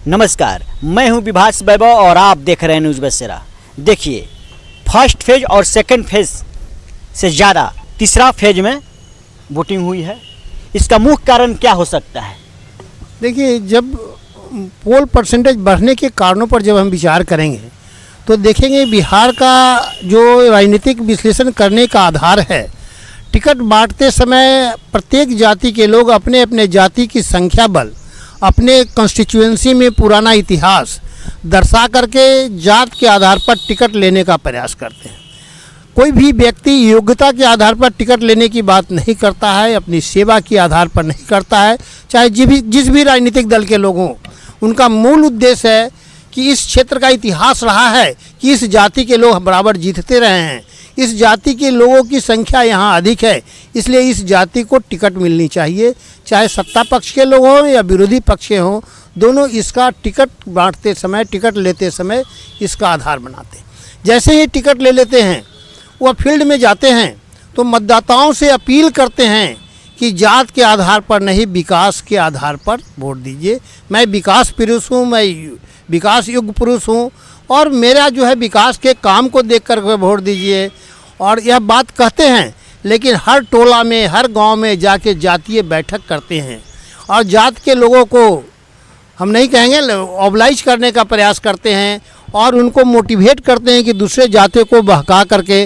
नमस्कार, मैं हूं विभास वैभव और आप देख रहे हैं न्यूज़ बसेरा। देखिए, फर्स्ट फेज और सेकंड फेज से ज़्यादा तीसरा फेज में वोटिंग हुई है। इसका मुख्य कारण क्या हो सकता है? देखिए, जब पोल परसेंटेज बढ़ने के कारणों पर जब हम विचार करेंगे तो देखेंगे बिहार का जो राजनीतिक विश्लेषण करने का आधार है, टिकट बांटते समय प्रत्येक जाति के लोग अपने अपने जाति की संख्या बल, अपने कॉन्स्टिट्यूएंसी में पुराना इतिहास दर्शा करके जात के आधार पर टिकट लेने का प्रयास करते हैं। कोई भी व्यक्ति योग्यता के आधार पर टिकट लेने की बात नहीं करता है, अपनी सेवा के आधार पर नहीं करता है। चाहे जिस भी राजनीतिक दल के लोग हों, उनका मूल उद्देश्य है कि इस क्षेत्र का इतिहास रहा है कि इस जाति के लोग बराबर जीतते रहे हैं, इस जाति के लोगों की संख्या यहाँ अधिक है, इसलिए इस जाति को टिकट मिलनी चाहिए। चाहे सत्ता पक्ष के लोग हों या विरोधी पक्ष के हों, दोनों इसका टिकट बांटते समय, टिकट लेते समय इसका आधार बनाते हैं। जैसे ही टिकट ले लेते हैं, वह फील्ड में जाते हैं तो मतदाताओं से अपील करते हैं कि जात के आधार पर नहीं, विकास के आधार पर वोट दीजिए। मैं विकास पुरुष हूँ, मैं विकास युग पुरुष हूँ और मेरा जो है विकास के काम को देख कर वोट दीजिए। और यह बात कहते हैं, लेकिन हर टोला में, हर गांव में जाके जातीय बैठक करते हैं और जात के लोगों को हम नहीं कहेंगे ऑबलाइज करने का प्रयास करते हैं और उनको मोटिवेट करते हैं कि दूसरे जातियों को बहका करके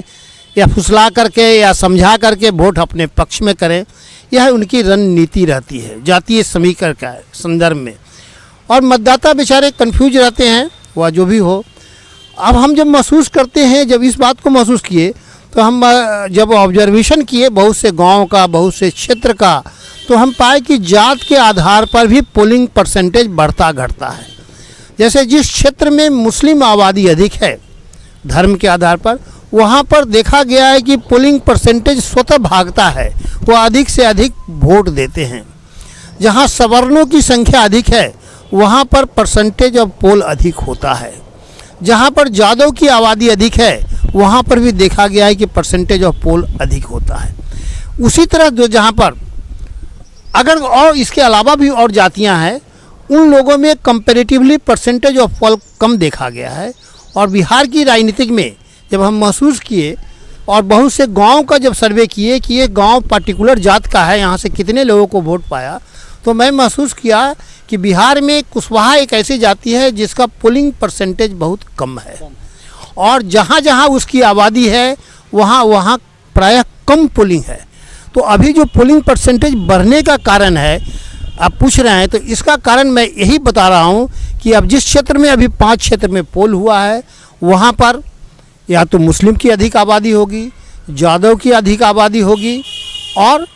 या फुसला करके या समझा करके वोट अपने पक्ष में करें। यह उनकी रणनीति रहती है जातीय समीकरण का संदर्भ में। और मतदाता बेचारे कन्फ्यूज रहते हैं, वह जो भी हो। अब हम जब महसूस करते हैं, जब इस बात को महसूस किए तो हम जब ऑब्जर्वेशन किए बहुत से गांव का, बहुत से क्षेत्र का, तो हम पाए कि जात के आधार पर भी पोलिंग परसेंटेज बढ़ता घटता है। जैसे जिस क्षेत्र में मुस्लिम आबादी अधिक है धर्म के आधार पर, वहाँ पर देखा गया है कि पोलिंग परसेंटेज स्वतः भागता है, वो अधिक से अधिक वोट देते हैं। जहाँ सवर्णों की संख्या अधिक है वहाँ पर परसेंटेज ऑफ पोल अधिक होता है। जहाँ पर जादव की आबादी अधिक है वहाँ पर भी देखा गया है कि परसेंटेज ऑफ पोल अधिक होता है। उसी तरह जो जहाँ पर अगर और इसके अलावा भी और जातियाँ हैं, उन लोगों में कंपैरेटिवली परसेंटेज ऑफ पोल कम देखा गया है। और बिहार की राजनीतिक में जब हम महसूस किए और बहुत से गांव का जब सर्वे किए कि ये गांव पर्टिकुलर जात का है, यहाँ से कितने लोगों को वोट पाया, तो मैं महसूस किया कि बिहार में कुशवाहा एक ऐसी जाति है जिसका पोलिंग परसेंटेज बहुत कम है और जहाँ जहाँ उसकी आबादी है वहाँ वहाँ प्रायः कम पोलिंग है। तो अभी जो पोलिंग परसेंटेज बढ़ने का कारण है, आप पूछ रहे हैं, तो इसका कारण मैं यही बता रहा हूँ कि अब जिस क्षेत्र में अभी 5 क्षेत्र में पोल हुआ है, वहाँ पर या तो मुस्लिम की अधिक आबादी होगी, जादव की अधिक आबादी होगी और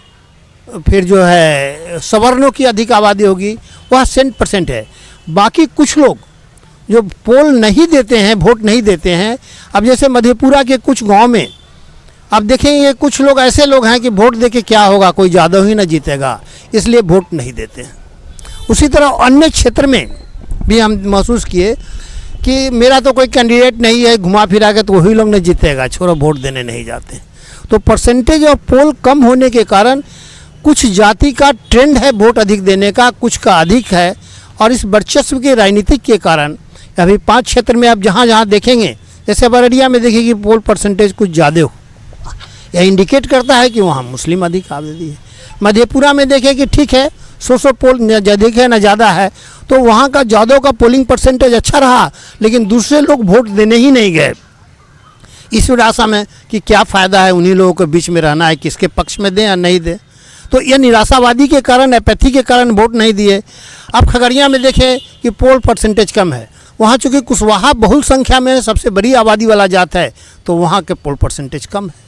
फिर जो है सवर्णों की अधिक आबादी होगी, वह 100% है। बाकी कुछ लोग जो पोल नहीं देते हैं, वोट नहीं देते हैं। अब जैसे मधेपुरा के कुछ गांव में अब देखेंगे कुछ लोग ऐसे लोग हैं कि वोट दे के क्या होगा, कोई जादव ही ना जीतेगा, इसलिए वोट नहीं देते हैं। उसी तरह अन्य क्षेत्र में भी हम महसूस किए कि मेरा तो कोई कैंडिडेट नहीं है, घुमा फिरा के तो वही लोग नहीं जीतेगा, छोड़ो वोट देने नहीं जाते। तो परसेंटेज ऑफ पोल कम होने के कारण कुछ जाति का ट्रेंड है वोट अधिक देने का, कुछ का अधिक है। और इस वर्चस्व के राजनीतिक के कारण अभी 5 क्षेत्र में आप जहाँ जहाँ देखेंगे, जैसे बरडिया में देखेंगे पोल परसेंटेज कुछ ज़्यादा हो, यह इंडिकेट करता है कि वहाँ मुस्लिम अधिक आबादी है। मधेपुरा में देखें कि ठीक है 100 पोल न अधिक है न ज़्यादा है, तो वहाँ का जादव का पोलिंग परसेंटेज अच्छा रहा, लेकिन दूसरे लोग वोट देने ही नहीं गए इस निराशा में कि क्या फ़ायदा है उन्हीं लोगों के बीच में रहना है, किसके पक्ष में दें या नहीं दें। तो यह निराशावादी के कारण, एपैथी के कारण वोट नहीं दिए। अब खगड़िया में देखें कि पोल परसेंटेज कम है, वहाँ चूँकि कुशवाहा बहुल संख्या में सबसे बड़ी आबादी वाला जात है, तो वहाँ के पोल परसेंटेज कम है।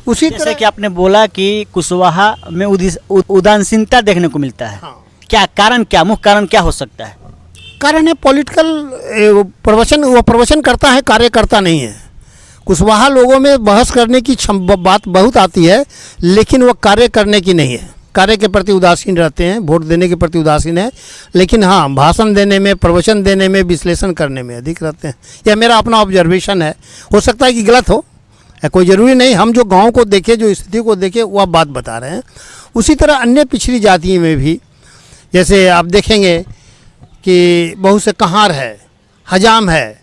उसी जैसे कि आपने बोला कि कुशवाहा में उदासीनता देखने को मिलता है। हाँ। क्या कारण, क्या मुख्य कारण क्या हो सकता है? कारण है पॉलिटिकल प्रवचन, वो प्रवचन करता है, कार्य करता नहीं है। कुशवाहा लोगों में बहस करने की बात बहुत आती है, लेकिन वो कार्य करने की नहीं है। कार्य के प्रति उदासीन रहते हैं, वोट देने के प्रति उदासीन है, लेकिन हाँ भाषण देने में, प्रवचन देने में, विश्लेषण करने में अधिक रहते हैं। यह मेरा अपना ऑब्जर्वेशन है, हो सकता है कि गलत हो, कोई ज़रूरी नहीं। हम जो गांव को देखे, जो स्थिति को देखे, वह बात बता रहे हैं। उसी तरह अन्य पिछड़ी जातियों में भी जैसे आप देखेंगे कि बहुत से कहार है, हजाम है,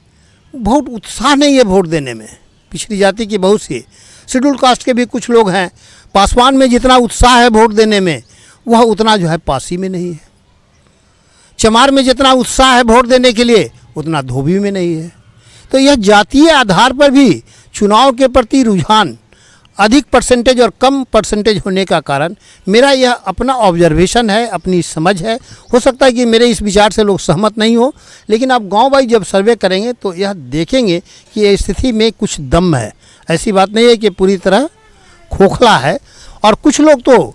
बहुत उत्साह नहीं है वोट देने में। पिछड़ी जाति की बहुत सी, शेड्यूल कास्ट के भी कुछ लोग हैं। पासवान में जितना उत्साह है वोट देने में, वह उतना जो है पासी में नहीं है। चमार में जितना उत्साह है वोट देने के लिए, उतना धोबी में नहीं है। तो यह जातीय आधार पर भी चुनाव के प्रति रुझान अधिक परसेंटेज और कम परसेंटेज होने का कारण मेरा यह अपना ऑब्जर्वेशन है, अपनी समझ है। हो सकता है कि मेरे इस विचार से लोग सहमत नहीं हो, लेकिन आप गांव वाइज जब सर्वे करेंगे तो यह देखेंगे कि ये स्थिति में कुछ दम है। ऐसी बात नहीं है कि पूरी तरह खोखला है। और कुछ लोग तो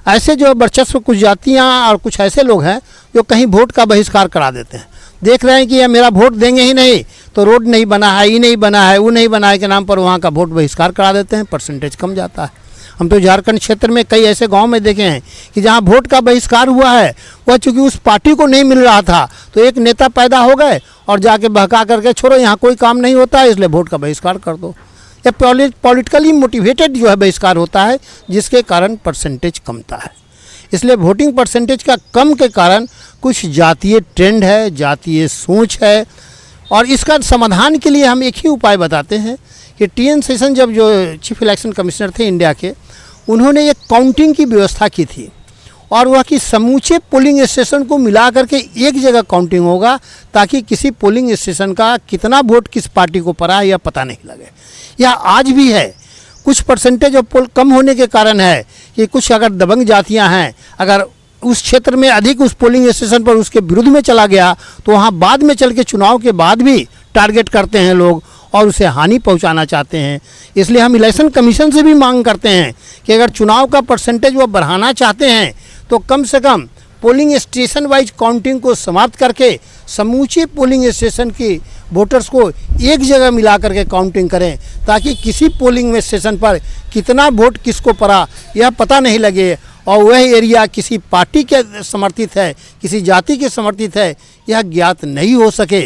ऐसे जो वर्चस्व, कुछ जातियाँ और कुछ ऐसे लोग हैं जो कहीं वोट का बहिष्कार करा देते हैं। देख रहे हैं कि यह मेरा वोट देंगे ही नहीं तो रोड नहीं बना है, ये नहीं बना है, वो नहीं बना है के नाम पर वहाँ का वोट बहिष्कार करा देते हैं, परसेंटेज कम जाता है। हम तो झारखंड क्षेत्र में कई ऐसे गांव में देखे हैं कि जहाँ वोट का बहिष्कार हुआ है वह चूँकि उस पार्टी को नहीं मिल रहा था तो एक नेता पैदा हो गए और जाके बहका करके छोड़ो यहाँ कोई काम नहीं होता है इसलिए वोट का बहिष्कार कर दो। यह पॉलिटिकली मोटिवेटेड जो है बहिष्कार होता है, जिसके कारण परसेंटेज कमता है। इसलिए वोटिंग परसेंटेज का कम के कारण कुछ जातीय ट्रेंड है, जातीय सोच है। और इसका समाधान के लिए हम एक ही उपाय बताते हैं कि टीएन सेशन जब जो चीफ इलेक्शन कमिश्नर थे इंडिया के, उन्होंने एक काउंटिंग की व्यवस्था की थी और वह कि समूचे पोलिंग स्टेशन को मिला करके एक जगह काउंटिंग होगा ताकि किसी पोलिंग स्टेशन का कितना वोट किस पार्टी को पड़ा है यह पता नहीं लगे। यह आज भी है। कुछ परसेंटेज ऑफ पोल कम होने के कारण है कि कुछ अगर दबंग जातियां हैं, अगर उस क्षेत्र में अधिक उस पोलिंग स्टेशन पर उसके विरुद्ध में चला गया तो वहाँ बाद में चल के चुनाव के बाद भी टारगेट करते हैं लोग और उसे हानि पहुंचाना चाहते हैं। इसलिए हम इलेक्शन कमीशन से भी मांग करते हैं कि अगर चुनाव का परसेंटेज वो बढ़ाना चाहते हैं तो कम से कम पोलिंग स्टेशन वाइज काउंटिंग को समाप्त करके समूचे पोलिंग स्टेशन की वोटर्स को एक जगह मिला करके काउंटिंग करें ताकि किसी पोलिंग स्टेशन पर कितना वोट किसको पड़ा यह पता नहीं लगे और वह एरिया किसी पार्टी के समर्थित है, किसी जाति के समर्थित है, यह ज्ञात नहीं हो सके।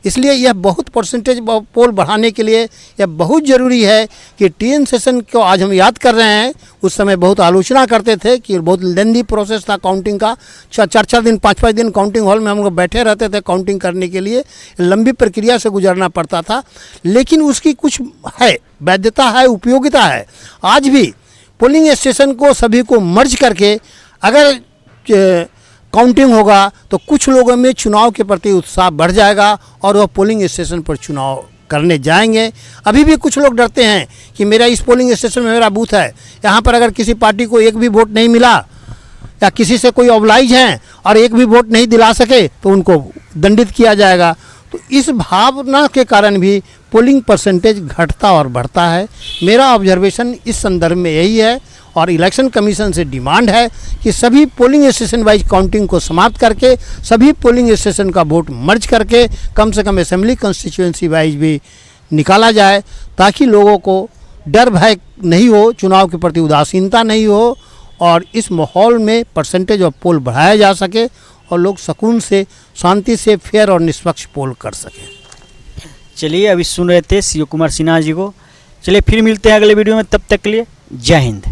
इसलिए यह बहुत परसेंटेज पोल बढ़ाने के लिए यह बहुत ज़रूरी है कि टीएन सेशन को आज हम याद कर रहे हैं। उस समय बहुत आलोचना करते थे कि बहुत लेंदी प्रोसेस था काउंटिंग का, 4-4 दिन 5-5 दिन काउंटिंग हॉल में हम लोग बैठे रहते थे काउंटिंग करने के लिए, लंबी प्रक्रिया से गुजरना पड़ता था। लेकिन उसकी कुछ है, वैधता है, उपयोगिता है। आज भी पोलिंग स्टेशन को सभी को मर्ज करके अगर काउंटिंग होगा तो कुछ लोगों में चुनाव के प्रति उत्साह बढ़ जाएगा और वह पोलिंग स्टेशन पर चुनाव करने जाएंगे। अभी भी कुछ लोग डरते हैं कि मेरा इस पोलिंग स्टेशन में मेरा बूथ है, यहाँ पर अगर किसी पार्टी को एक भी वोट नहीं मिला या किसी से कोई ऑब्लाइज हैं और एक भी वोट नहीं दिला सके तो उनको दंडित किया जाएगा। तो इस भावना के कारण भी पोलिंग परसेंटेज घटता और बढ़ता है। मेरा ऑब्जर्वेशन इस संदर्भ में यही है और इलेक्शन कमीशन से डिमांड है कि सभी पोलिंग स्टेशन वाइज काउंटिंग को समाप्त करके सभी पोलिंग स्टेशन का वोट मर्ज करके कम से कम असेंबली कंस्टिट्यूएंसी वाइज भी निकाला जाए ताकि लोगों को डर भय नहीं हो, चुनाव के प्रति उदासीनता नहीं हो और इस माहौल में परसेंटेज ऑफ पोल बढ़ाया जा सके और लोग सुकून से, शांति से फेयर और निष्पक्ष पोल कर सकें। चलिए, अभी सुन रहे थे शिव कुमार सिन्हा जी को। चलिए फिर मिलते हैं अगले वीडियो में, तब तक के लिए जय हिंद।